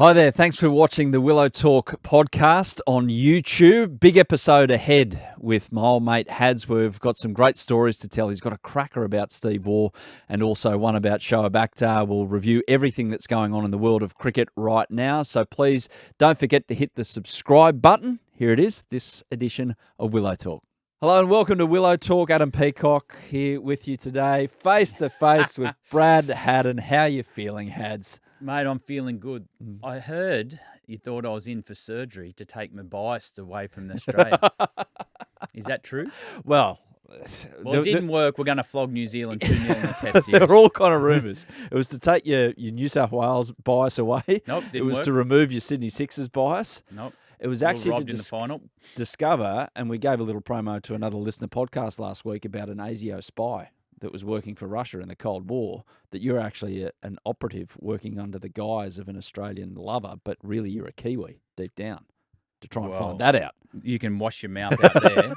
Hi there. Thanks for watching the Willow Talk podcast on YouTube. Big episode ahead with my old mate Hads. We've got some great stories to tell. He's got a cracker about Steve Waugh and also one about Shoaib Akhtar. We'll review everything that's going on in the world of cricket right now. So please don't forget to hit the subscribe button. Here it is, this edition of Willow Talk. Hello and welcome to Willow Talk. Adam Peacock here with you today, face to face with Brad Haddin. How are you feeling, Hads? Mate, I'm feeling good. I heard you thought I was in for surgery to take my bias away from Australia. Is that true? Well, it didn't work. We're going to flog New Zealand 2-0 in the test series. There are all kind of rumours. It was to take your New South Wales bias away. Nope, didn't It was work. to remove your Sydney Sixers bias. Nope. It was We were actually robbed to in the final. discover, and we gave a little promo to another listener podcast last week about an ASIO spy that was working for Russia in the Cold War, that you're actually an operative working under the guise of an Australian lover, but really you're a Kiwi deep down to try and find that out. You can wash your mouth out there.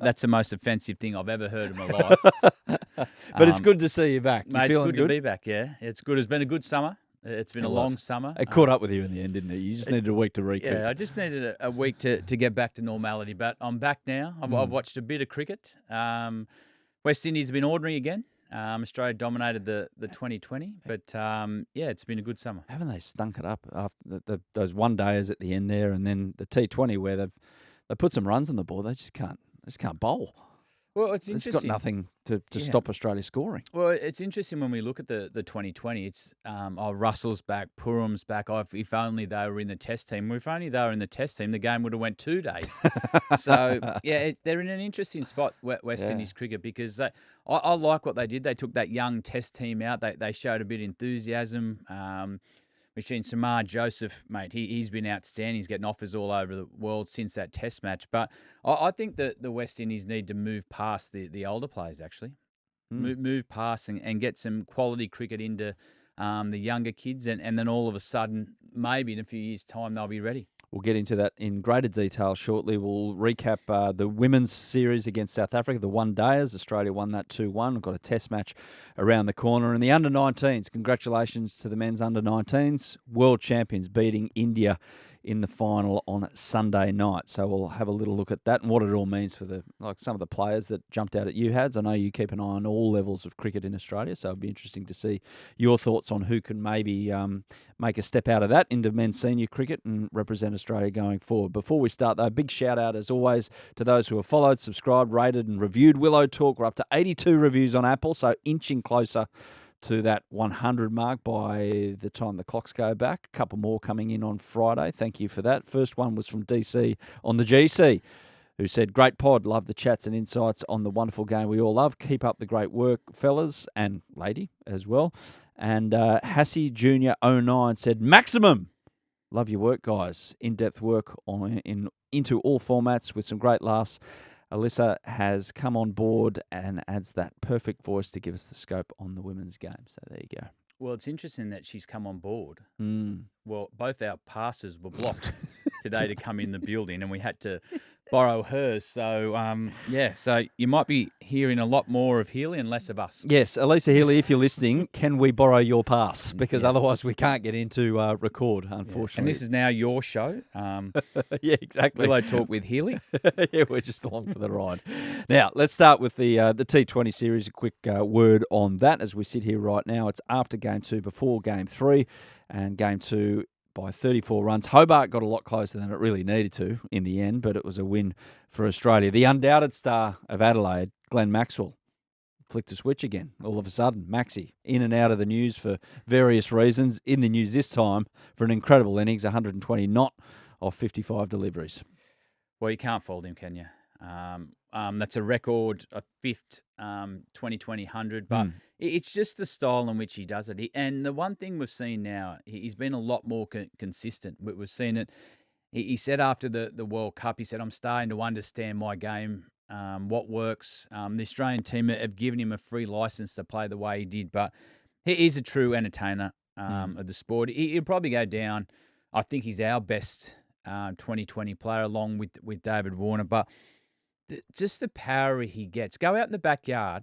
That's the most offensive thing I've ever heard in my life. But it's good to see you back. Mate, it's good to be back, yeah. It's good. It's been a good summer. It's been a long summer. It caught up with you in the end, didn't it? You just needed a week to recoup. Yeah, I just needed a week to get back to normality, but I'm back now. I've watched a bit of cricket. West Indies have been ordinary again. Australia dominated the 2020, but it's been a good summer. Haven't they stunk it up after those one days at the end there, and then the T20 where they put some runs on the board? They just can't bowl. Well, it's interesting. It's got nothing to stop Australia scoring. Well, it's interesting when we look at the 2020. It's Russell's back, Puram's back. If only they were in the test team. If only they were in the test team, the game would have went 2 days. So they're in an interesting spot, West Indies cricket, because I like what they did. They took that young test team out. They showed a bit of enthusiasm. We've seen Samar Joseph, mate. He's been outstanding. He's getting offers all over the world since that test match. But I think that the West Indies need to move past the older players, actually. Move past and get some quality cricket into the younger kids. And then all of a sudden, maybe in a few years' time, they'll be ready. We'll get into that in greater detail shortly. We'll recap the women's series against South Africa, the one-dayers. Australia won that 2-1. We've got a test match around the corner. And the under-19s, congratulations to the men's under-19s. World champions beating India in the final on Sunday night. So we'll have a little look at that and what it all means for some of the players that jumped out at you, Hads. I know you keep an eye on all levels of cricket in Australia, so it'll be interesting to see your thoughts on who can maybe make a step out of that into men's senior cricket and represent Australia going forward. Before we start, though, big shout out as always to those who have followed, subscribed, rated and reviewed Willow Talk. We're up to 82 reviews on Apple, so inching closer to that 100 mark by the time the clocks go back. A couple more coming in on Friday. Thank you for that. First one was from DC on the GC, who said, "Great pod, love the chats and insights on the wonderful game we all love. Keep up the great work, fellas," and lady as well. And Hassie Jr. 09 said, "Maximum. Love your work, guys. In-depth work into all formats with some great laughs. Alyssa has come on board and adds that perfect voice to give us the scope on the women's game." So there you go. Well, it's interesting that she's come on board. Well, both our passes were blocked today to come in the building, and we had to borrow hers. So, so you might be hearing a lot more of Healy and less of us. Yes, Elisa Healy, if you're listening, can we borrow your pass? Because otherwise we can't get into record, unfortunately. And this is now your show. Yeah, exactly. Willow Talk with Healy. Yeah, we're just along for the ride. Now, let's start with the T20 series. A quick word on that as we sit here right now. It's after Game 2, before Game 3, and Game 2 by 34 runs. Hobart got a lot closer than it really needed to in the end, but it was a win for Australia. The undoubted star of Adelaide, Glenn Maxwell, flicked a switch again. All of a sudden, Maxie, in and out of the news for various reasons. In the news this time for an incredible innings, 120 not off 55 deliveries. Well, you can't fault him, can you? That's a record, a fifth 2020 100, but it's just the style in which he does it. And the one thing we've seen now, he's been a lot more consistent. We've seen it. He said after the World Cup, he said, "I'm starting to understand my game, what works." The Australian team have given him a free license to play the way he did, but he is a true entertainer of the sport. He'll probably go down. I think he's our best 2020 player along with David Warner, but just the power he gets. Go out in the backyard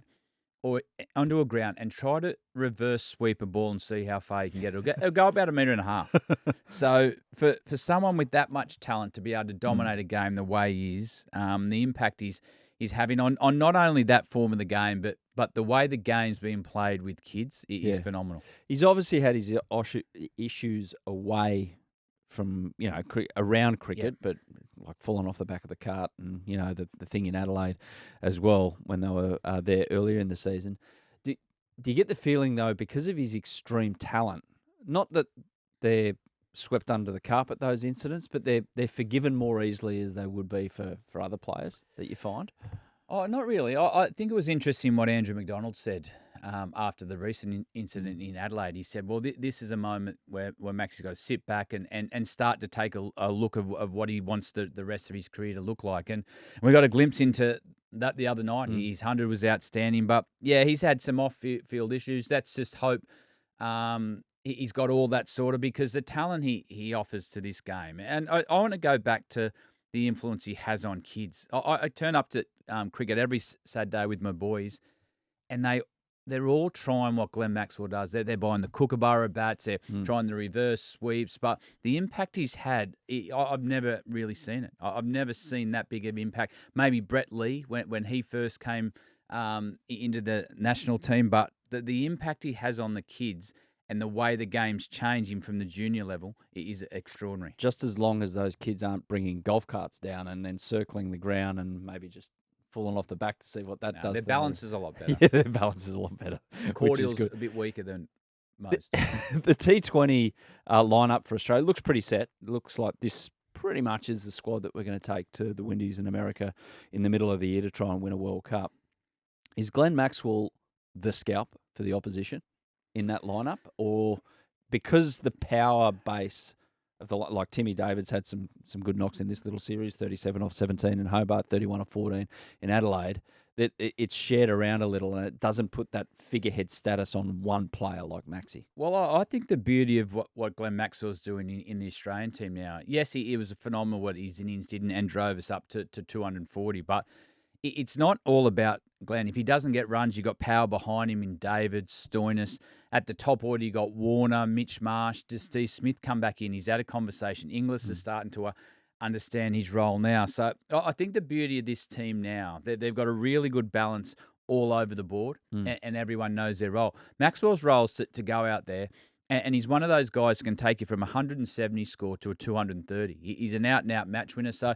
or onto a ground and try to reverse sweep a ball and see how far you can get it. It'll go about 1.5 meters. So for someone with that much talent to be able to dominate a game the way he is, the impact he's having on not only that form of the game, but the way the game's being played with kids is phenomenal. He's obviously had his issues away from, around cricket, but like falling off the back of the cart and, the thing in Adelaide as well when they were there earlier in the season. Do you get the feeling, though, because of his extreme talent, not that they're swept under the carpet, those incidents, but they're forgiven more easily as they would be for other players that you find? Oh, not really. I think it was interesting what Andrew McDonald said after the recent incident in Adelaide. He said, well, this is a moment where Max has got to sit back and start to take a look of what he wants the rest of his career to look like. And we got a glimpse into that the other night. His 100 was outstanding. But, yeah, he's had some off-field issues. That's just hope he's got all that sort of, because the talent he offers to this game. And I want to go back to the influence he has on kids. I turn up to cricket every Saturday with my boys, and they're all trying what Glenn Maxwell does. They're buying the Kookaburra bats. They're trying the reverse sweeps. But the impact he's had, I've never really seen it. I've never seen that big of impact. Maybe Brett Lee when he first came into the national team. But the impact he has on the kids and the way the game's changing from the junior level is extraordinary. Just as long as those kids aren't bringing golf carts down and then circling the ground and maybe just falling off the back to see what that does. Their balance is a lot better. Yeah, their balance is a lot better. Cordial's a bit weaker than most. The T20 lineup for Australia looks pretty set. It looks like this pretty much is the squad that we're going to take to the Windies in America in the middle of the year to try and win a World Cup. Is Glenn Maxwell the scalp for the opposition in that lineup, or because the power base of like Timmy David's had some good knocks in this little series, 37 off 17 in Hobart, 31 off 14 in Adelaide, that it's shared around a little and it doesn't put that figurehead status on one player like Maxi? Well, I think the beauty of what Glenn Maxwell's doing in the Australian team now, yes, it was phenomenal what his innings did and drove us up to 240, but it's not all about Glenn. If he doesn't get runs, you've got power behind him in David, Stoinis. At the top order, you got Warner, Mitch Marsh. Does Steve Smith come back in? He's had a conversation. Inglis is starting to understand his role now. So I think the beauty of this team now, they've got a really good balance all over the board, and everyone knows their role. Maxwell's role is to go out there, and he's one of those guys who can take you from a 170 score to a 230. He's an out-and-out match winner, so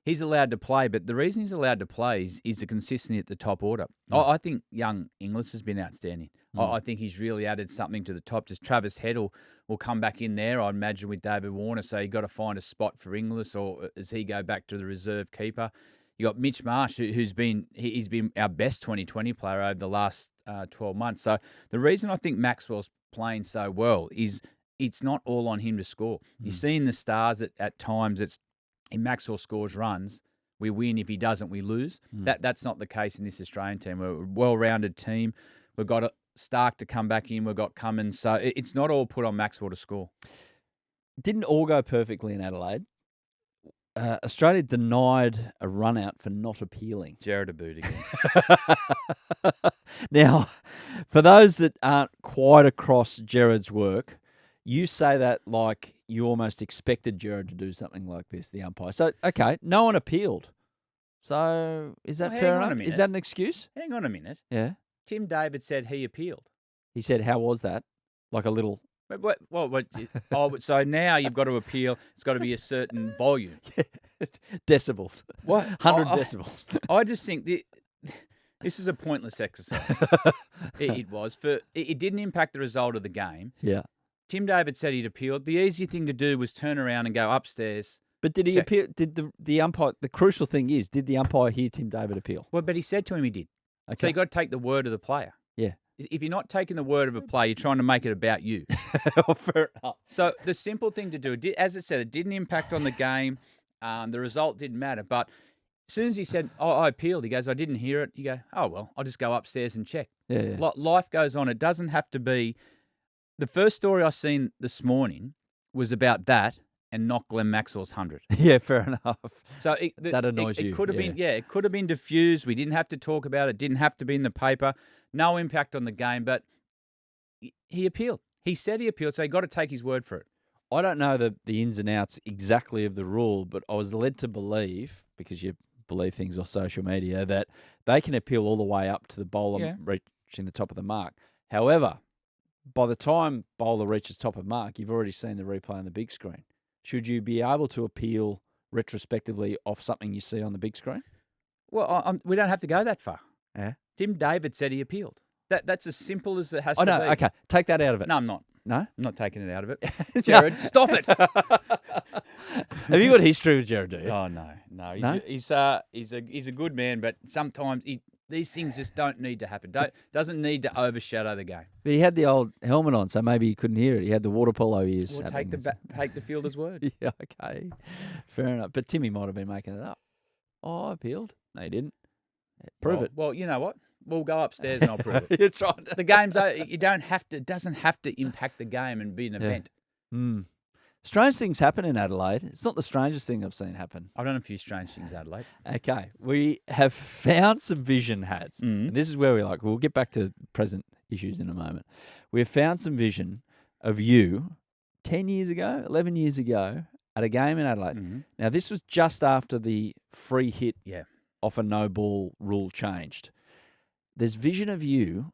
he's allowed to play, but the reason he's allowed to play is the consistency at the top order. I think young Inglis has been outstanding. I think he's really added something to the top. Just Travis Head will come back in there, I'd imagine, with David Warner, so you've got to find a spot for Inglis, or does he go back to the reserve keeper? You got Mitch Marsh, he's been our best 2020 player over the last 12 months. So the reason I think Maxwell's playing so well is it's not all on him to score. You're seeing the stars at times. It's in Maxwell scores runs, we win. If he doesn't, we lose. That's not the case in this Australian team. We're a well-rounded team. We've got Stark to come back in. We've got Cummins. So it's not all put on Maxwell to score. Didn't all go perfectly in Adelaide. Australia denied a run-out for not appealing. Jared Abood again. Now, for those that aren't quite across Jared's work, you say that like you almost expected Jared to do something like this, the umpire. So, okay, no one appealed. So, is that fair enough? Is that an excuse? Hang on a minute. Yeah. Tim David said he appealed. He said, how was that? Like a little... So now you've got to appeal. It's got to be a certain volume. Decibels. What? 100 decibels. I just think this is a pointless exercise. It was. It didn't impact the result of the game. Yeah. Tim David said he'd appealed. The easy thing to do was turn around and go upstairs. But did he appeal? Did the umpire... The crucial thing is, did the umpire hear Tim David appeal? Well, but he said to him he did. Okay. So you've got to take the word of the player. Yeah. If you're not taking the word of a player, you're trying to make it about you. Fair enough. So the simple thing to do, as I said, it didn't impact on the game. The result didn't matter. But as soon as he said, I appealed, he goes, I didn't hear it. You go, oh, well, I'll just go upstairs and check. Yeah. Life goes on. It doesn't have to be. The first story I seen this morning was about that and not Glenn Maxwell's 100. Yeah, fair enough. So that annoys you. It could have been, it could have been diffused. We didn't have to talk about it. It didn't have to be in the paper. no impact on the game, but he appealed. He said he appealed, so you got to take his word for it. I don't know the ins and outs exactly of the rule, but I was led to believe, because you believe things off social media, that they can appeal all the way up to the bowler reaching the top of the mark. However, by the time bowler reaches top of mark, you've already seen the replay on the big screen. Should you be able to appeal retrospectively off something you see on the big screen? Well, we don't have to go that far. Yeah. Tim David said he appealed. That's as simple as it has Oh, to no, be. okay. Take that out of it. No, I'm not. No? I'm not taking it out of it. Jared, stop it. Have you got history with Jared, do you? Oh, no. No? He's a good man, but sometimes these things just don't need to happen. Doesn't need to overshadow the game. But he had the old helmet on, so maybe you couldn't hear it. He had the water polo ears. Well, take the fielder's word. Yeah, okay. Fair enough. But Timmy might have been making it up. Oh, I appealed. No, he didn't. Prove it. Well, you know what? We'll go upstairs and I'll prove it. You're trying to. The game's you don't have to. It doesn't have to impact the game and be an event. Strange things happen in Adelaide. It's not the strangest thing I've seen happen. I've done a few strange things, Adelaide. Okay. We have found some vision hats. Mm. And this is where we'll get back to present issues in a moment. We have found some vision of you 10 years ago, 11 years ago at a game in Adelaide. Mm-hmm. Now, this was just after the free hit off a no ball rule changed. There's vision of you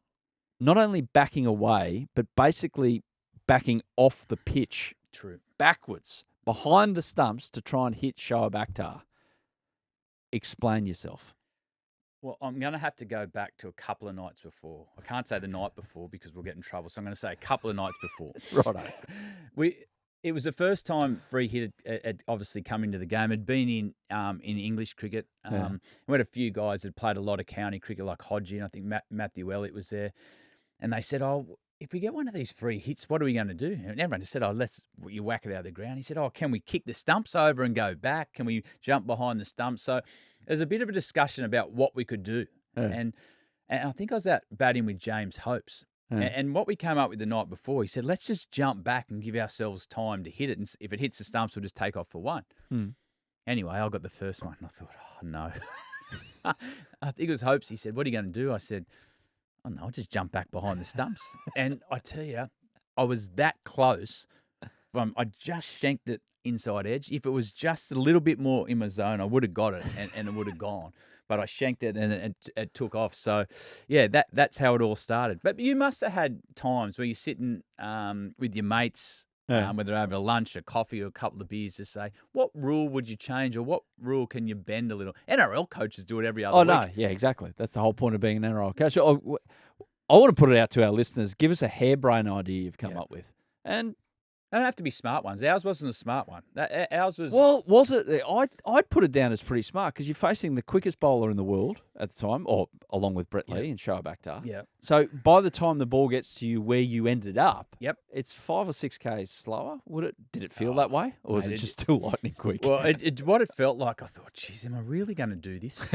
not only backing away, but basically backing off the pitch. True. Backwards, behind the stumps to try and hit Shoaib Akhtar. Explain yourself. Well, I'm going to have to go back to a couple of nights before. I can't say the night before because we'll get in trouble. So I'm going to say a couple of nights before. Righto. It was the first time free hit had obviously come into the game. It had been in English cricket. We had a few guys that played a lot of county cricket, like Hodgie, and I think Matthew Elliott was there. And they said, if we get one of these free hits, what are we going to do? And everyone just said, you whack it out of the ground. He said, can we kick the stumps over and go back? Can we jump behind the stumps? So there's a bit of a discussion about what we could do. Yeah. And I think I was out batting with James Hopes. Yeah. And what we came up with the night before, he said, let's just jump back and give ourselves time to hit it. And if it hits the stumps, we'll just take off for one. Anyway, I got the first one. And I thought, no. I think it was Hopes. He said, what are you going to do? I said, oh, no, I'll just jump back behind the stumps. And I tell you, I was that close. I just shanked it inside edge. If it was just a little bit more in my zone, I would have got it and it would have gone. But I shanked it and it took off. So, yeah, that's how it all started. But you must have had times where you're sitting with your mates, whether over lunch, a coffee, or a couple of beers, to say, what rule would you change or what rule can you bend a little? NRL coaches do it every other week. No. Yeah, exactly. That's the whole point of being an NRL coach. I want to put it out to our listeners. Give us a harebrained idea you've come up with. And they don't have to be smart ones. Ours wasn't a smart one. Ours was... Well, was it? I'd put it down as pretty smart because you're facing the quickest bowler in the world at the time, or along with Brett Lee and Shoaib Akhtar. Yeah. So by the time the ball gets to you where you ended up, it's 5 or 6 Ks slower. Did it feel that way? Or was it just still lightning quick? Well, what it felt like, I thought, geez, am I really going to do this?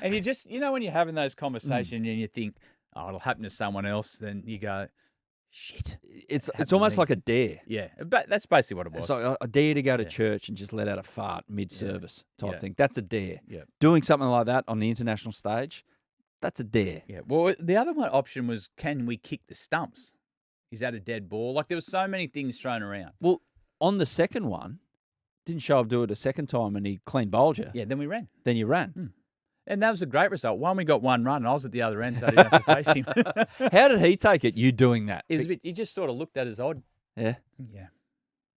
And you just, when you're having those conversations and you think, it'll happen to someone else, then you go, shit. It's almost like a dare. Yeah, but that's basically what it was. It's like a dare to go to church and just let out a fart mid-service type thing. That's a dare. Yeah. Doing something like that on the international stage, that's a dare. Yeah. Well, the other one option was, can we kick the stumps? Is that a dead ball? Like, there were so many things thrown around. Well, on the second one, didn't Shoaib do it a second time and he clean bowled you? Yeah, then we ran. Then you ran. And that was a great result. One, we got one run, and I was at the other end, so I didn't have to face him. How did he take it, you doing that? It was he just sort of looked at us odd. Yeah? Yeah.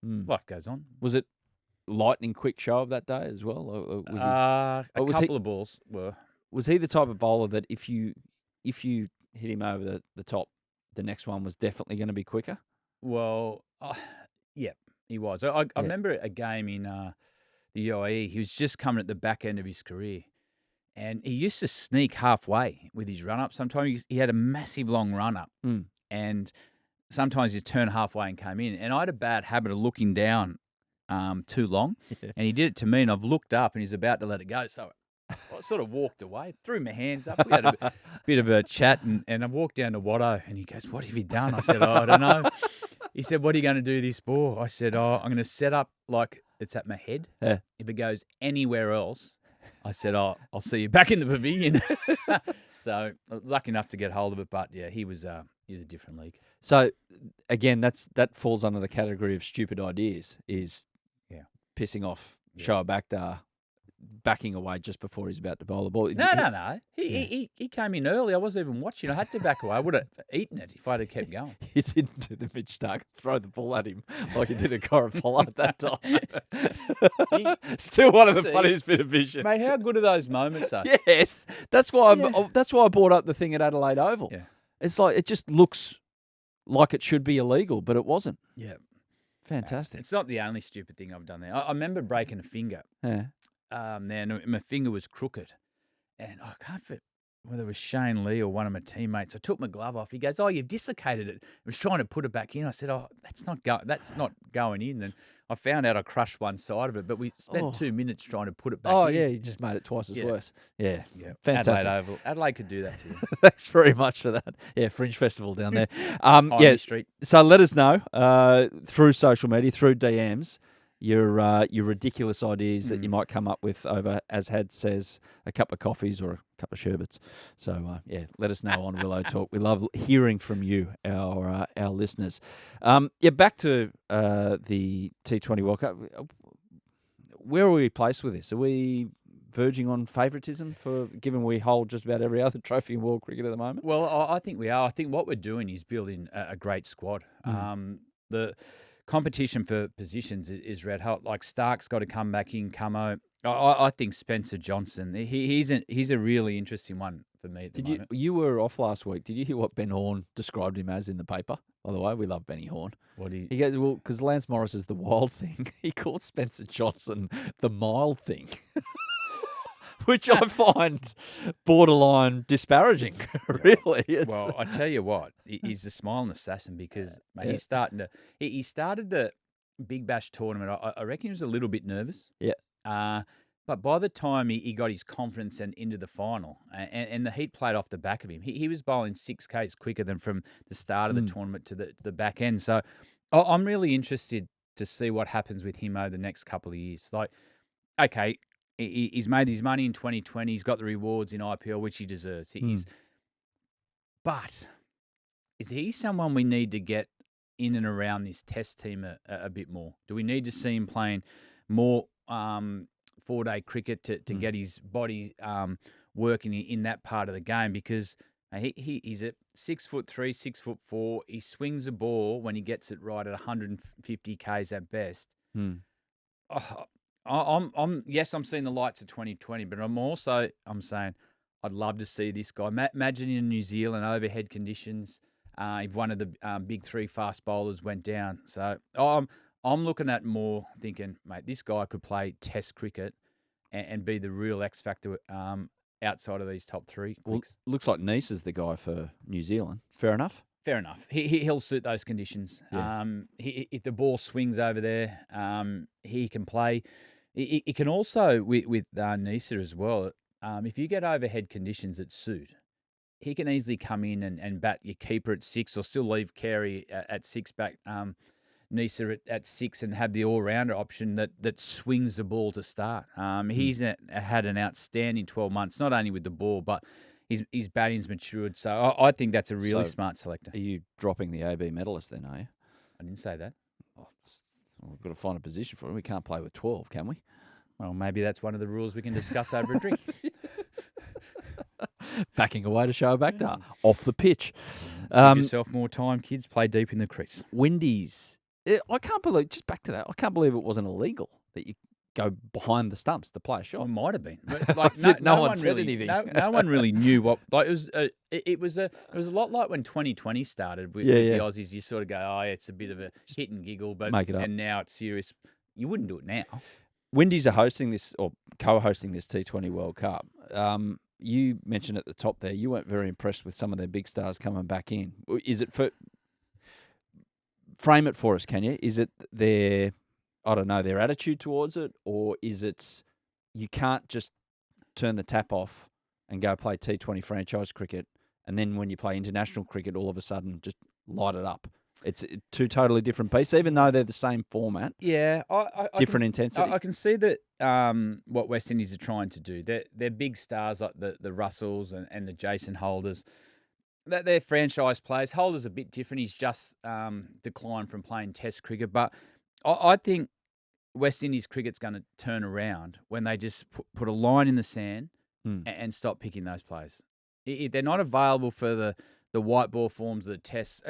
Life goes on. Was it lightning quick Shoaib that day as well? Or was a couple of balls were. Was he the type of bowler that if you hit him over the top, the next one was definitely going to be quicker? Well, yeah, he was. I remember a game in the UAE. He was just coming at the back end of his career. And he used to sneak halfway with his run-up. Sometimes he had a massive long run-up. And sometimes he'd turn halfway and came in. And I had a bad habit of looking down too long. Yeah. And he did it to me, and I've looked up, and he's about to let it go. So I sort of walked away, threw my hands up. We had a bit of a chat, and I walked down to Watto, and he goes, what have you done? I said, I don't know. He said, what are you going to do this ball? I said, I'm going to set up like it's at my head. Yeah. If it goes anywhere else, I said, I'll see you back in the pavilion. So I was lucky enough to get hold of it, but yeah, he was a different league. So again, that falls under the category of stupid ideas. Is Yeah. pissing off Yeah. Shoaib Akhtar, backing away just before he's about to bowl the ball. No. He came in early. I wasn't even watching. I had to back away. I would have eaten it if I'd have kept going. He didn't do the Mitch Stark throw the ball at him like he did a Corapollo at that time. Still one of the funniest bit of vision. Mate, how good are those moments, though? Yes, that's why I brought up the thing at Adelaide Oval. Yeah. It's like it just looks like it should be illegal, but it wasn't. Yeah. Fantastic. It's not the only stupid thing I've done there. I remember breaking a finger. Yeah. And my finger was crooked. And I can't fit whether it was Shane Lee or one of my teammates. I took my glove off. He goes, "Oh, you've dislocated it." I was trying to put it back in. I said, "Oh, that's not going in." And I found out I crushed one side of it, but we spent 2 minutes trying to put it back in. Oh, yeah, you just made it twice as worse. Yeah. Fantastic. Adelaide Oval. Adelaide could do that too. Thanks very much for that. Yeah, Fringe Festival down there. Street. So let us know through social media, through DMs, your ridiculous ideas that you might come up with over, as Had says, a cup of coffees or a cup of sherbets. So let us know on Willow Talk. We love hearing from you, our listeners. Back to the T20 World Cup. Where are we placed with this? Are we verging on favouritism given we hold just about every other trophy in world cricket at the moment? Well, I think we are. I think what we're doing is building a great squad. The competition for positions is red hot. Like Stark's got to come back in, Camo. I think Spencer Johnson, he's a really interesting one for me at the moment. You were off last week. Did you hear what Ben Horn described him as in the paper? By the way, we love Benny Horn. He goes, well, because Lance Morris is the wild thing. He called Spencer Johnson the mild thing. Which I find borderline disparaging, really. Well, I tell you what, he's a smiling assassin because mate, he started the Big Bash tournament. I reckon he was a little bit nervous. Yeah. But by the time he got his confidence and into the final, and the heat played off the back of him, he was bowling 6 Ks quicker than from the start of the tournament to the back end. So I'm really interested to see what happens with him over the next couple of years. Like, okay, he's made his money in 2020. He's got the rewards in IPL, which he deserves. But is he someone we need to get in and around this test team a bit more? Do we need to see him playing more 4-day cricket to get his body working in that part of the game? Because he's at 6'3", 6'4". He swings the ball when he gets it right at 150 Ks at best. I'm seeing the lights of 2020, but I'm saying I'd love to see this guy. Imagine in New Zealand, overhead conditions, if one of the big 3 fast bowlers went down. So I'm looking at more thinking, mate, this guy could play Test cricket and be the real X factor outside of these top 3. Well, looks like Nice is the guy for New Zealand. Fair enough. Fair enough. He'll suit those conditions. Yeah. If the ball swings over there, he can play. He can also, with Nisa as well, if you get overhead conditions that suit, he can easily come in and bat your keeper at 6 or still leave Carey at 6 back Nisa at 6 and have the all-rounder option that swings the ball to start. He's had an outstanding 12 months, not only with the ball, but his batting's matured. So I think that's a really smart selector. Are you dropping the AB medalist then, are you? I didn't say that. We've got to find a position for him. We can't play with 12, can we? Well, maybe that's one of the rules we can discuss over a drink. Backing away to Shoaib Akhtar off the pitch. Give yourself more time, kids. Play deep in the crease. Windies. I can't believe, just back to that, I can't believe it wasn't illegal that you go behind the stumps to play a shot. It might have been. But like, no one said anything. No one really knew what. Like it was a lot like when 2020 started with the Aussies. You sort of go, oh, it's a bit of a hit and giggle, but make it up. And now it's serious. You wouldn't do it now. Windies are hosting this or co-hosting this T20 World Cup. You mentioned at the top there, you weren't very impressed with some of their big stars coming back in. Is it frame it for us, can you? Is it their attitude towards it, or is it you can't just turn the tap off and go play T20 franchise cricket, and then when you play international cricket, all of a sudden just light it up? It's two totally different pieces, even though they're the same format. Yeah, Different intensity. I can see that what West Indies are trying to do. They're big stars like the Russells and the Jason Holders. That they're franchise players. Holder's a bit different. He's just declined from playing Test cricket, but I think West Indies cricket's going to turn around when they just put a line in the sand and stop picking those players. They're not available for the white ball forms of the Tests.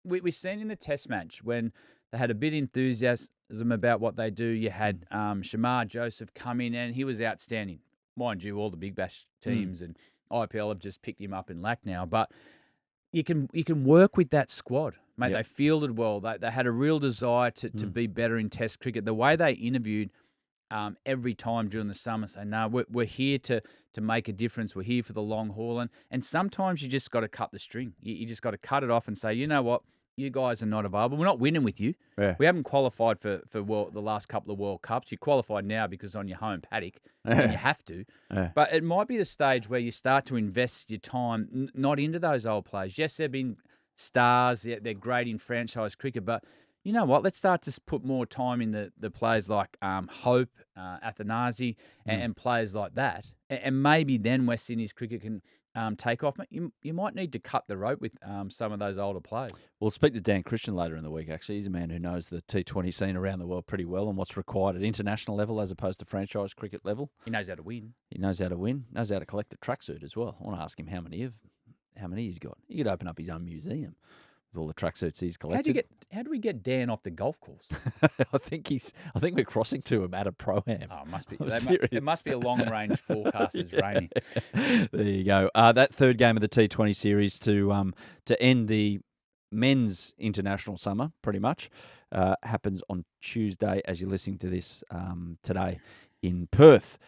We've seen in the Test match when they had a bit of enthusiasm about what they do. You had Shamar Joseph come in and he was outstanding. Mind you, all the Big Bash teams and IPL have just picked him up in Lucknow, but you can work with that squad, mate. Yep. They fielded well. They had a real desire to be better in Test cricket. The way they interviewed every time during the summer, say, no, we're here to make a difference. We're here for the long haul. And sometimes you just got to cut the string. You just got to cut it off and say, you know what? You guys are not available. We're not winning with you. Yeah. We haven't qualified for the last couple of World Cups. You qualified now because on your home paddock, and you have to. Yeah. But it might be the stage where you start to invest your time not into those old players. Yes, they've been stars. They're great in franchise cricket. But you know what? Let's start to put more time in the players like Hope, Athanasi, and players like that. And maybe then West Indies cricket can take off. You might need to cut the rope with some of those older players. We'll speak to Dan Christian later in the week, actually. He's a man who knows the T20 scene around the world pretty well and what's required at international level as opposed to franchise cricket level. He knows how to win. Knows how to collect a tracksuit as well. I want to ask him how many he's got. He could open up his own museum with all the tracksuits he's collected. How do we get Dan off the golf course? I think we're crossing to him at a pro-am. Oh, it must be. It must be a long-range forecast. It's raining. There you go. That third game of the T20 series to end the men's international summer, pretty much, happens on Tuesday as you're listening to this today in Perth.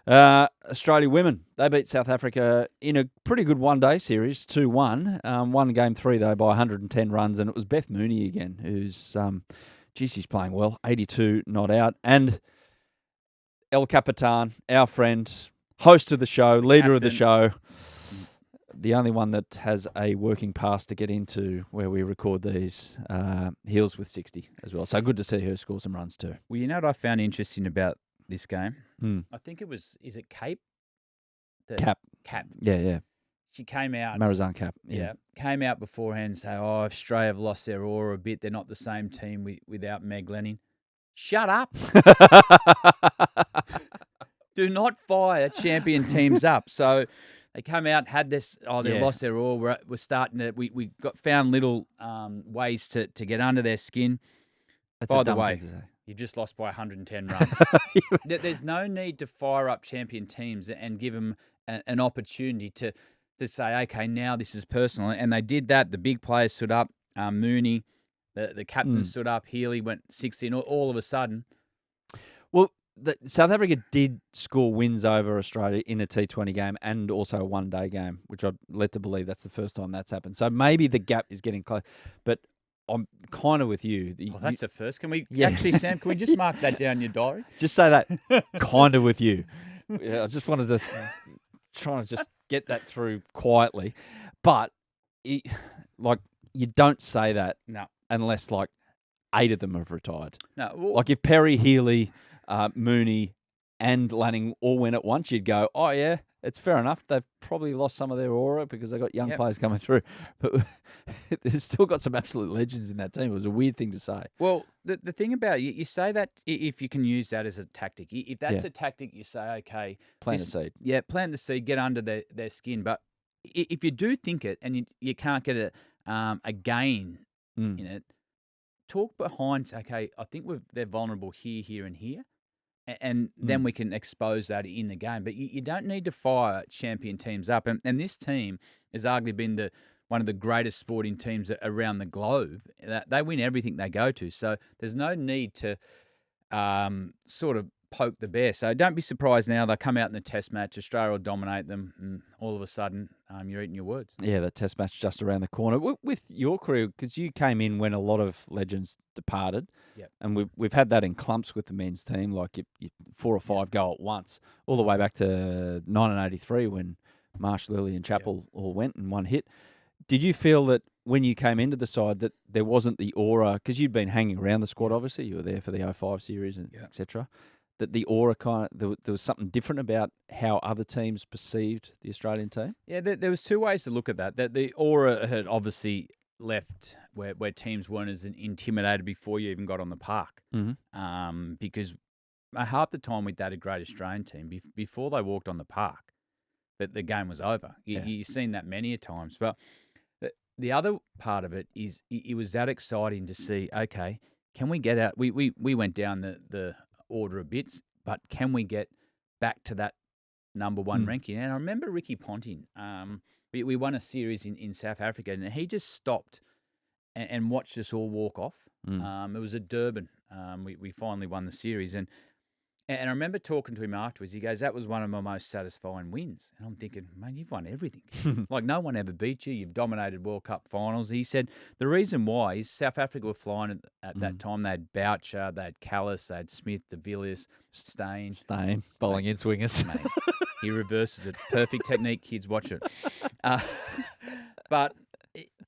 Australia women, they beat South Africa in a pretty good one-day series, 2-1. Won game 3, though, by 110 runs, and it was Beth Mooney again, who's, she's playing well, 82 not out. And El Capitan, our friend, host of the show, leader of the show, the only one that has a working pass to get into where we record these, heels with 60 as well. So good to see her score some runs too. Well, you know what I found interesting about this game? I think it was, is it Cape? Cap. Yeah. She came out. Marizan Cap. Yeah. Came out beforehand and say, Australia have lost their aura a bit. They're not the same team without Meg Lanning. Shut up. Do not fire champion teams up. So they come out, had this, they lost their aura. We're starting to, we found little ways to get under their skin. That's a dumb thing to say. You've just lost by 110 runs. There's no need to fire up champion teams and give them an opportunity to say, okay, now this is personal. And they did that. The big players stood up. Mooney, the captain stood up. Healy went 16 all of a sudden. Well, South Africa did score wins over Australia in a T20 game and also a one-day game, which I'm led to believe that's the first time that's happened. So maybe the gap is getting close. But I'm kind of with you. That's a first. Can we actually, Sam? Can we just mark that down in your diary? Just say that. Kind of with you. Yeah, I just wanted to try to just get that through quietly, but you don't say that unless 8 of them have retired. No, like if Perry, Healy, Mooney, and Lanning all went at once, you'd go, oh yeah, it's fair enough. They've probably lost some of their aura because they've got young players coming through. But they've still got some absolute legends in that team. It was a weird thing to say. Well, the thing about it, you say that if you can use that as a tactic. If that's a tactic, you say, okay. Plant the seed. Yeah, plant the seed, get under their skin. But if you do think it and you can't get a gain in it, talk behind, okay, I think they're vulnerable here, and here. And then we can expose that in the game. But you don't need to fire champion teams up. And this team has arguably been one of the greatest sporting teams around the globe. They win everything they go to. So there's no need to sort of poke the bear. So don't be surprised now. They'll come out in the test match. Australia will dominate them. And all of a sudden, you're eating your words. Yeah, the test match just around the corner. With your career, because you came in when a lot of legends departed. Yep. And we've had that in clumps with the men's team, like you 4 or 5 go at once, all the way back to 1983 when Marsh, Lilly and Chappell all went and one hit. Did you feel that when you came into the side that there wasn't the aura, because you'd been hanging around the squad, obviously. You were there for the '05 series and etc. That the aura there was something different about how other teams perceived the Australian team? Yeah, there was two ways to look at that. That the aura had obviously left where teams weren't as intimidated before you even got on the park. Because half the time with that a great Australian team, before they walked on the park, that the game was over. You've seen that many a times. But the other part of it is it was that exciting to see, okay, can we get out? We went down the order a bit, but can we get back to that number one ranking? And I remember Ricky Ponting. We won a series in South Africa, and he just stopped and watched us all walk off. It was at Durban. We finally won the series, and I remember talking to him afterwards. He goes, "That was one of my most satisfying wins." And I'm thinking, "Man, you've won everything. Like no one ever beat you. You've dominated World Cup finals." He said the reason why is South Africa were flying at that time. They had Boucher, they had Callis, they had Smith, De Villiers, Stain, bowling in swingers. Mate, he reverses it. Perfect technique, kids. Watch it.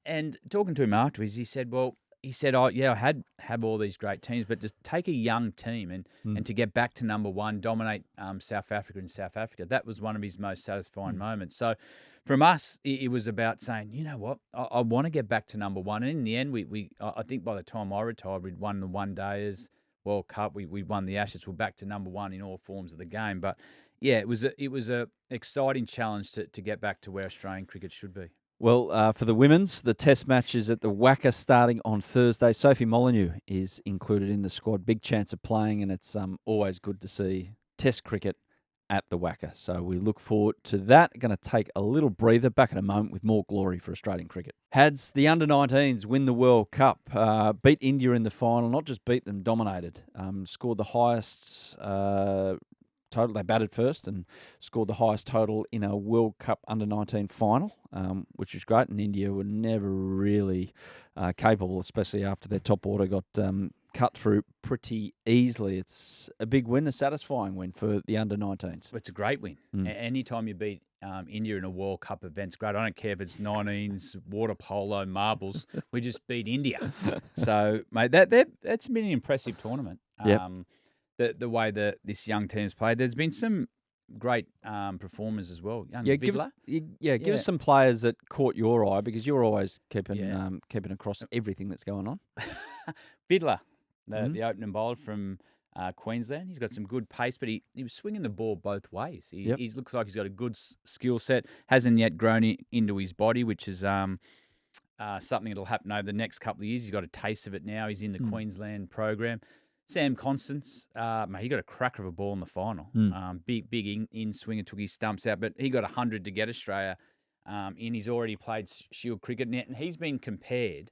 And talking to him afterwards, he said, "Well." He said, "Oh yeah, I had all these great teams, but just take a young team and to get back to number one, dominate South Africa and South Africa. That was one of his most satisfying moments." So, from us, it was about saying, you know what, I want to get back to number one. And in the end, I think by the time I retired, we'd won the One Dayers World Cup. We won the Ashes. We're back to number one in all forms of the game. But yeah, it was a exciting challenge to get back to where Australian cricket should be. Well, for the women's, the test match is at the WACA starting on Thursday. Sophie Molyneux is included in the squad. Big chance of playing, and it's always good to see test cricket at the WACA. So we look forward to that. Going to take a little breather. Back in a moment with more glory for Australian cricket. Hads, the under-19s win the World Cup. Beat India in the final. Not just beat them, dominated. Scored the highest total. They batted first and scored the highest total in a World Cup under-19 final, which was great. And India were never really capable, especially after their top order got cut through pretty easily. It's a big win, a satisfying win for the under-19s. It's a great win. Anytime you beat India in a World Cup event, it's great. I don't care if it's 19s, water polo, marbles. We just beat India. So, mate, that's been an impressive tournament. The way that this young team's played. There's been some great performers as well. Young Vidler. Give us some players that caught your eye, because you're always keeping across everything that's going on. Vidler, the opening bowler from Queensland. He's got some good pace, but he was swinging the ball both ways. He looks like he's got a good skill set. Hasn't yet grown into his body, which is something that'll happen over the next couple of years. He's got a taste of it now. He's in the Queensland program. Sam Constance, mate, he got a cracker of a ball in the final. Big in swinger, took his stumps out, but he got 100 to get Australia in. He's already played Shield cricket, and he's been compared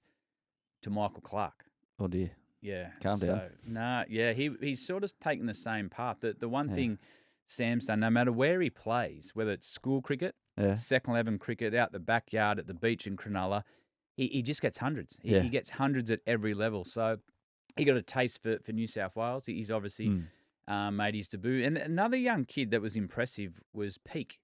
to Michael Clarke. Oh dear. Yeah. Calm down. He's sort of taken the same path. The one thing Sam's done, no matter where he plays, whether it's school cricket, second 11 cricket, out the backyard, at the beach in Cronulla, he just gets hundreds. He gets hundreds at every level. So he got a taste for New South Wales. He's obviously made his debut. And another young kid that was impressive was Peake.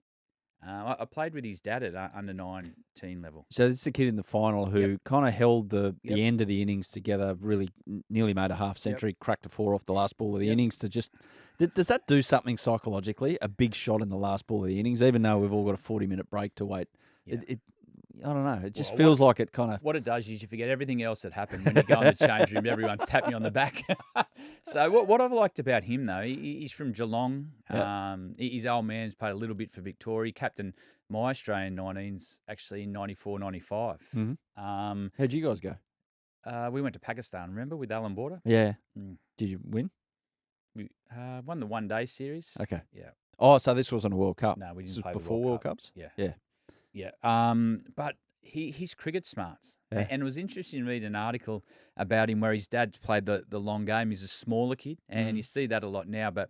I played with his dad at under 19 level. So this is the kid in the final who kind of held the end of the innings together, really nearly made a half century, cracked a 4 off the last ball of the innings to just... Does that do something psychologically, a big shot in the last ball of the innings, even though we've all got a 40-minute break to wait? Yeah. I don't know. It just feels like it kind of... What it does is you forget everything else that happened when you go in the change room. Everyone's tapping you on the back. So what I've liked about him, though, he's from Geelong. His old man's played a little bit for Victoria. He captained my Australian 19s, actually, in 94, 95. How'd you guys go? We went to Pakistan, remember, with Alan Border? Yeah. Did you win? We won the one-day series. Okay. Yeah. Oh, so this wasn't a World Cup? No, we didn't This play was the before World World Cup. Cups? Yeah. But he's cricket smarts. Yeah. And it was interesting to read an article about him where his dad played the long game. He's a smaller kid, and you see that a lot now. But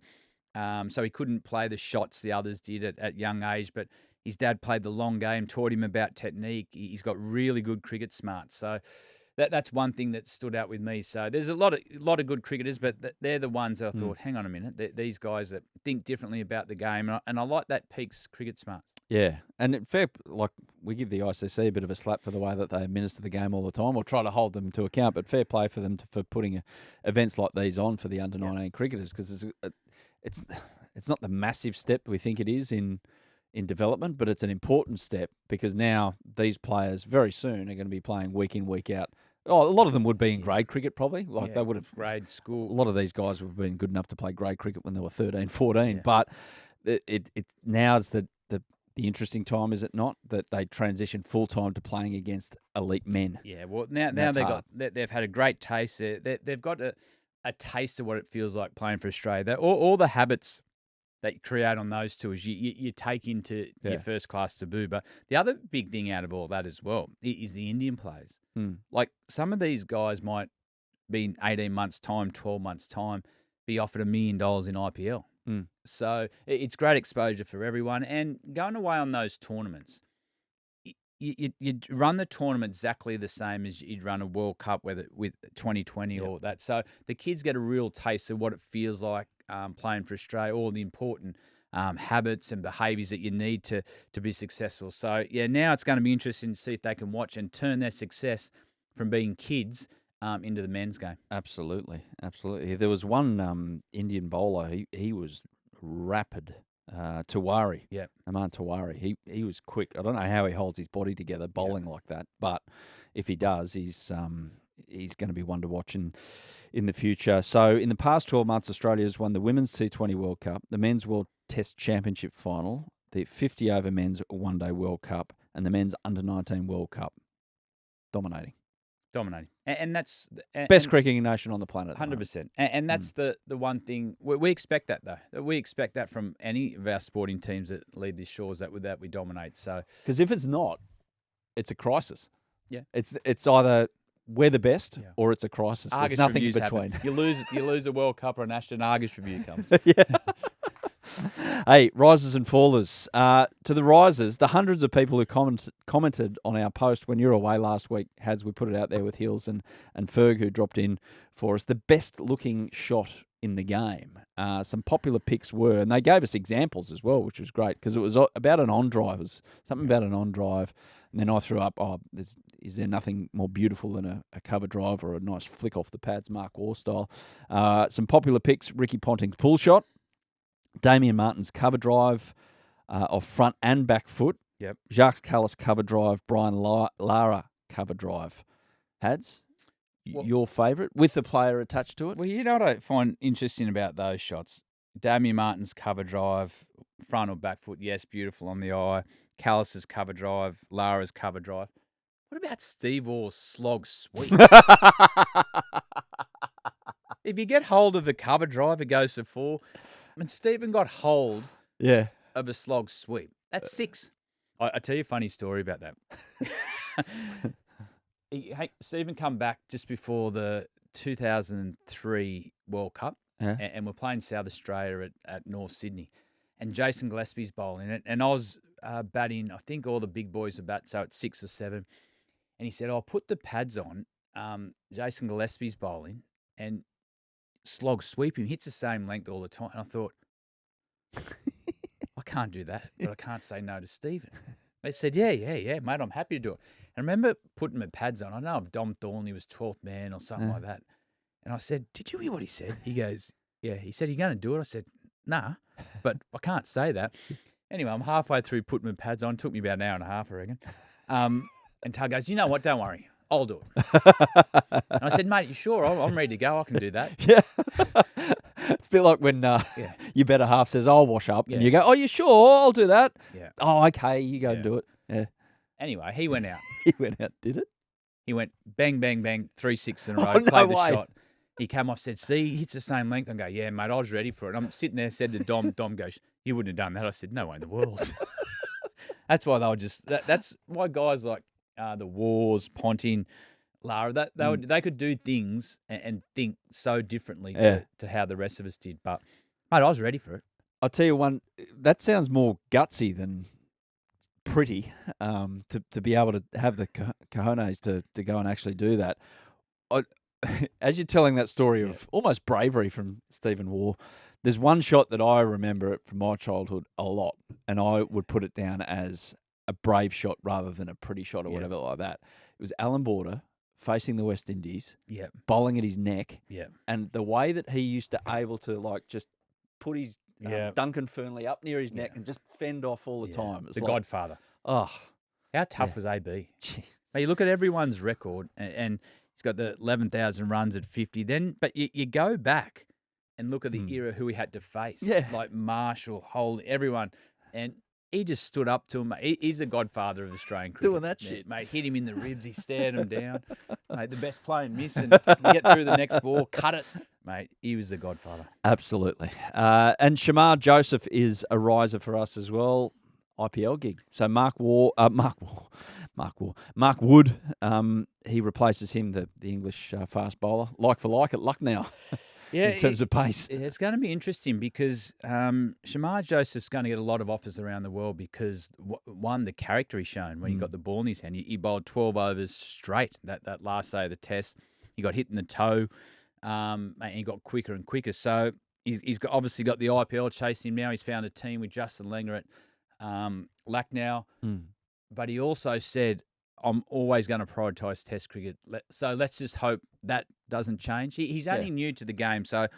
so he couldn't play the shots the others did at young age, but his dad played the long game, taught him about technique. He's got really good cricket smarts. So that's one thing that stood out with me. So there's a lot of good cricketers, but they're the ones that I thought, hang on a minute, these guys that think differently about the game, and I like that Peaks cricket smarts. Yeah, and we give the ICC a bit of a slap for the way that they administer the game all the time, or try to hold them to account. But fair play for them for putting events like these on for the under-19 cricketers, because it's not the massive step we think it is in development, but it's an important step, because now these players very soon are going to be playing week in, week out. Oh, a lot of them would be in grade cricket probably. They would have grade school. A lot of these guys would have been good enough to play grade cricket when they were 13, 14. Yeah. But it now's the interesting time, is it not, that they transition full time to playing against elite men? Yeah, well now they've had a great taste. They've got a taste of what it feels like playing for Australia. All the habits that you create on those tours, you take into your first class debut. But the other big thing out of all that as well is the Indian players. Like, some of these guys might be in 18 months' time, 12 months' time, be offered $1 million in IPL. So it's great exposure for everyone. And going away on those tournaments, you run the tournament exactly the same as you'd run a World Cup, whether with 2020 or that. So the kids get a real taste of what it feels like playing for Australia, all the important habits and behaviours that you need to be successful. So, now it's going to be interesting to see if they can watch and turn their success from being kids into the men's game. Absolutely. There was one Indian bowler, he was rapid, Tiwari. Yeah. Aman Tiwari. He was quick. I don't know how he holds his body together bowling like that, but if he does, he's going to be one to watch in the future. So in the past 12 months, Australia has won the Women's T20 World Cup, the Men's World Test Championship Final, the 50-over Men's One-Day World Cup, and the Men's Under-19 World Cup. Dominating. And that's... Best cricketing nation on the planet. 100%. And that's the one thing... We expect that, though. We expect that from any of our sporting teams that lead these shores, that we dominate. So, because if it's not, it's a crisis. Yeah. It's either we're the best or it's a crisis. Argus There's nothing in reviews between. Happen. You lose a World Cup or a National, Argus review comes. Yeah. Hey, risers and fallers. To the risers, the hundreds of people who commented on our post when you were away last week, Hads, we put it out there with Hills and Ferg, who dropped in for us, the best looking shot in the game. Some popular picks were, and they gave us examples as well, which was great, because it was about an on-drive. Something about an on-drive. And then I threw up, is there nothing more beautiful than a cover drive or a nice flick off the pads, Mark Waugh style? Some popular picks, Ricky Ponting's pull shot, Damien Martin's cover drive off front and back foot. Yep. Jacques Callis cover drive, Brian Lara cover drive. Hads, your favourite with the player attached to it? Well, you know what I find interesting about those shots? Damien Martin's cover drive, front or back foot, yes, beautiful on the eye. Callis's cover drive, Lara's cover drive. What about Steve Orr's slog sweep? If you get hold of the cover drive, it goes to 4. I mean, Stephen got hold of a slog sweep. That's 6. I tell you a funny story about that. Stephen come back just before the 2003 World Cup, and we're playing South Australia at North Sydney. And Jason Gillespie's bowling it, and I was batting, I think all the big boys are bat, so it's 6 or 7. And he said, I'll put the pads on, Jason Gillespie's bowling, and slog sweep him, hits the same length all the time. And I thought, I can't do that, but I can't say no to Stephen. They said, yeah, mate, I'm happy to do it. And I remember putting my pads on. I know if Dom Thornley was 12th man or something like that. And I said, did you hear what he said? He goes, yeah. He said, are you going to do it? I said, nah, but I can't say that. Anyway, I'm halfway through putting my pads on. It took me about an hour and a half, I reckon. And Tug goes, you know what? Don't worry. I'll do it. And I said, mate, you sure? I'm ready to go. I can do that. Yeah. It's a bit like when your better half says, I'll wash up. And you go, oh, you sure? I'll do that. Yeah. Oh, okay. You go and do it. Yeah. Anyway, he went out. Did it? He went bang, bang, bang, 3-6 in a row, Oh, no played the way. shot. He came off, said, see, he hits the same length. I go, yeah, mate, I was ready for it. I'm sitting there, said to Dom goes, you wouldn't have done that. I said, no way in the world. That's why they were just, that's why guys like the Wars, Ponting, Lara, they could do things and think so differently to how the rest of us did. But, mate, I was ready for it. I'll tell you one, that sounds more gutsy than pretty to be able to have the cojones to go and actually do that. As you're telling that story of almost bravery from Stephen Waugh, there's one shot that I remember from my childhood a lot, and I would put it down as a brave shot rather than a pretty shot or whatever like that. It was Alan Border facing the West Indies, bowling at his neck, and the way that he used to able to like just put his Duncan Fernley up near his neck and just fend off all the time. The Godfather. Oh, how tough was AB? Now you look at everyone's record, and he's got the 11,000 runs at 50. But you go back and look at the era who he had to face, like Marshall, Holt, everyone, and he just stood up to him. He's the godfather of Australian cricket. Doing that shit. Mate, hit him in the ribs. He stared him down. Mate, the best play and miss and get through the next ball, cut it. Mate, he was the godfather. Absolutely. And Shamar Joseph is a riser for us as well. IPL gig. So Mark Wood, he replaces him, the English fast bowler, like for like at Lucknow. In terms of pace. It's going to be interesting because Shamar Joseph's going to get a lot of offers around the world because, one, the character he's shown when he got the ball in his hand. He bowled 12 overs straight that last day of the test. He got hit in the toe and he got quicker and quicker. So he's obviously got the IPL chasing him now. He's found a team with Justin Langer at Lucknow. But he also said, I'm always going to prioritise Test cricket. So let's just hope that doesn't change. He's only new to the game, so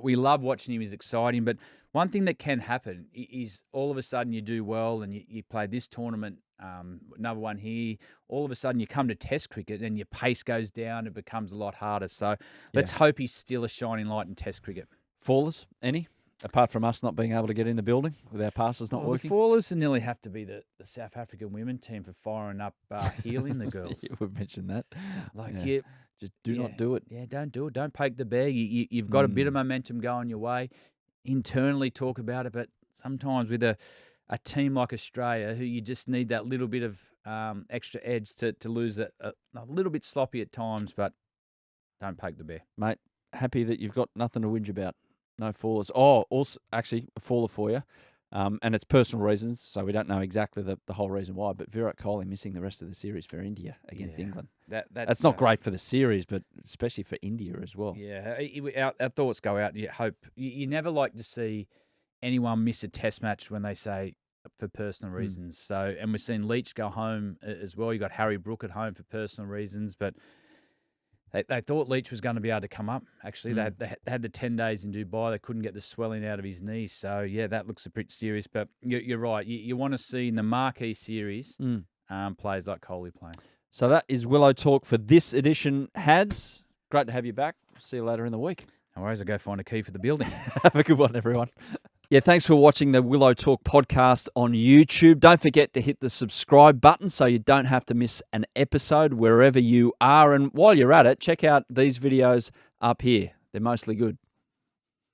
we love watching him. He's exciting. But one thing that can happen is all of a sudden you do well and you play this tournament, another one here. All of a sudden you come to Test cricket and your pace goes down. It becomes a lot harder. So let's hope he's still a shining light in Test cricket. Fallers, any? Apart from us not being able to get in the building with our passes not working? The fallers nearly have to be the South African women team for firing up healing the girls. We've mentioned that. Just do not do it. Yeah, don't do it. Don't poke the bear. You've got a bit of momentum going your way. Internally talk about it, but sometimes with a team like Australia, who you just need that little bit of extra edge to lose a little bit sloppy at times, but don't poke the bear. Mate, happy that you've got nothing to whinge about. No fallers. Oh, also, actually, a faller for you. And it's personal reasons, so we don't know exactly the whole reason why. But Virat Kohli missing the rest of the series for India against England. That's not great for the series, but especially for India as well. Yeah, our thoughts go out. You hope you never like to see anyone miss a Test match when they say for personal reasons. So, and we've seen Leach go home as well. You got Harry Brook at home for personal reasons, but. They thought Leach was going to be able to come up. Actually, they had the 10 days in Dubai. They couldn't get the swelling out of his knees. So, that looks a bit serious. But you're right. You want to see in the marquee series players like Kohli playing. So that is Willow Talk for this edition, Hads. Great to have you back. See you later in the week. No worries. I'll go find a key for the building. Have a good one, everyone. Yeah, thanks for watching the Willow Talk podcast on YouTube. Don't forget to hit the subscribe button so you don't have to miss an episode wherever you are. And while you're at it, check out these videos up here. They're mostly good.